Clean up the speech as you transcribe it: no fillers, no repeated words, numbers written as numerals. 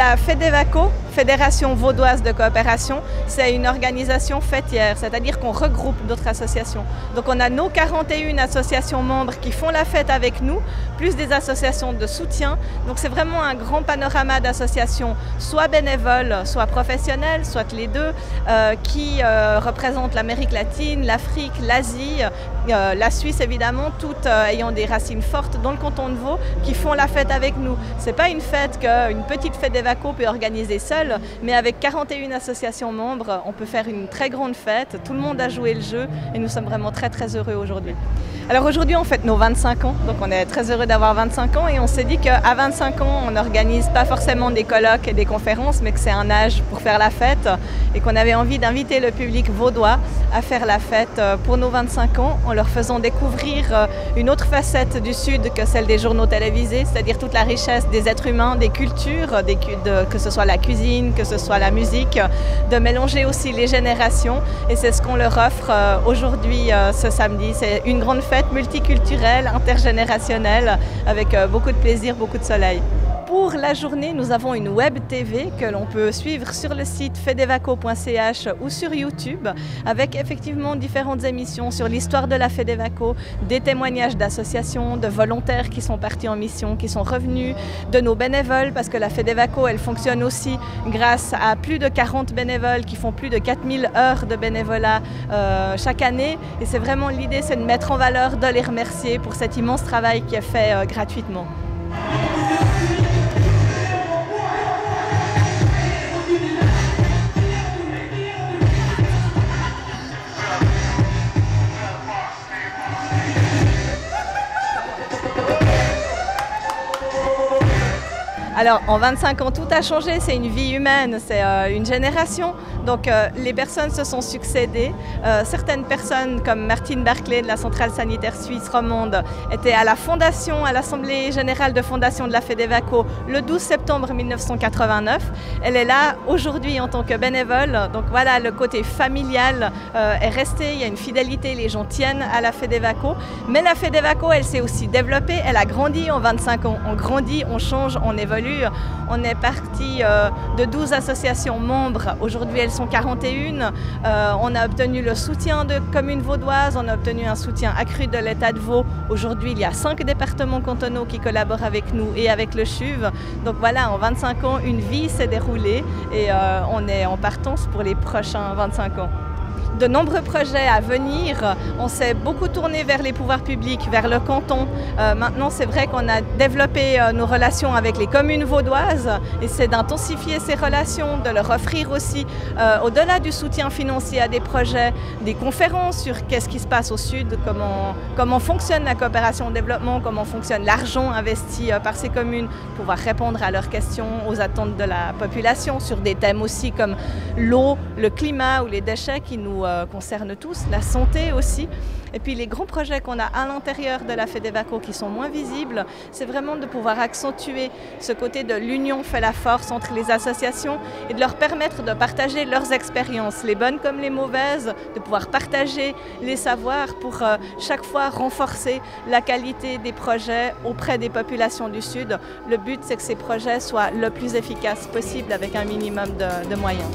La FEDEVACO, Fédération Vaudoise de Coopération, c'est une organisation fêtière, c'est-à-dire qu'on regroupe d'autres associations. Donc on a nos 41 associations membres qui font la fête avec nous, plus des associations de soutien. Donc c'est vraiment un grand panorama d'associations, soit bénévoles, soit professionnelles, soit les deux, qui représentent l'Amérique latine, l'Afrique, l'Asie, la Suisse évidemment, toutes ayant des racines fortes dans le canton de Vaud, qui font la fête avec nous. C'est pas une fête qu'une petite FEDEVACO peut organiser seule, mais avec 41 associations membres, on peut faire une très grande fête. Tout le monde a joué le jeu et nous sommes vraiment très très heureux aujourd'hui. Alors aujourd'hui on fête nos 25 ans, donc on est très heureux d'avoir 25 ans et on s'est dit qu'à 25 ans on n'organise pas forcément des colloques et des conférences, mais que c'est un âge pour faire la fête et qu'on avait envie d'inviter le public vaudois à faire la fête pour nos 25 ans en leur faisant découvrir une autre facette du Sud que celle des journaux télévisés, c'est-à-dire toute la richesse des êtres humains, des cultures, que ce soit la cuisine, que ce soit la musique, de mélanger aussi les générations et c'est ce qu'on leur offre aujourd'hui ce samedi. C'est une grande fête multiculturelle, intergénérationnelle, avec beaucoup de plaisir, beaucoup de soleil. Pour la journée, nous avons une web TV que l'on peut suivre sur le site fedevaco.ch ou sur YouTube avec effectivement différentes émissions sur l'histoire de la FEDEVACO, des témoignages d'associations, de volontaires qui sont partis en mission, qui sont revenus, de nos bénévoles parce que la FEDEVACO elle fonctionne aussi grâce à plus de 40 bénévoles qui font plus de 4000 heures de bénévolat chaque année et c'est vraiment l'idée, c'est de mettre en valeur, de les remercier pour cet immense travail qui est fait gratuitement. Alors en 25 ans tout a changé, c'est une vie humaine, c'est une génération, donc les personnes se sont succédées. Certaines personnes comme Martine Barclay de la centrale sanitaire suisse romande étaient à la fondation, à l'assemblée générale de fondation de la FEDEVACO le 12 septembre 1989. Elle est là aujourd'hui en tant que bénévole, donc voilà le côté familial est resté, il y a une fidélité, les gens tiennent à la FEDEVACO. Mais la FEDEVACO elle s'est aussi développée, elle a grandi en 25 ans, on grandit, on change, on évolue. On est parti de 12 associations membres, aujourd'hui elles sont 41. On a obtenu le soutien de communes vaudoises, on a obtenu un soutien accru de l'État de Vaud. Aujourd'hui il y a 5 départements cantonaux qui collaborent avec nous et avec le CHUV. Donc voilà, en 25 ans, une vie s'est déroulée et on est en partance pour les prochains 25 ans. De nombreux projets à venir. On s'est beaucoup tourné vers les pouvoirs publics, vers le canton. Maintenant, c'est vrai qu'on a développé nos relations avec les communes vaudoises et c'est d'intensifier ces relations, de leur offrir aussi, au-delà du soutien financier à des projets, des conférences sur qu'est-ce qui se passe au Sud, comment fonctionne la coopération au développement, comment fonctionne l'argent investi par ces communes, pouvoir répondre à leurs questions, aux attentes de la population sur des thèmes aussi comme l'eau, le climat ou les déchets qui nous concerne tous, la santé aussi. Et puis les grands projets qu'on a à l'intérieur de la FEDEVACO qui sont moins visibles, c'est vraiment de pouvoir accentuer ce côté de l'union fait la force entre les associations et de leur permettre de partager leurs expériences, les bonnes comme les mauvaises, de pouvoir partager les savoirs pour chaque fois renforcer la qualité des projets auprès des populations du Sud. Le but c'est que ces projets soient le plus efficaces possible avec un minimum de moyens.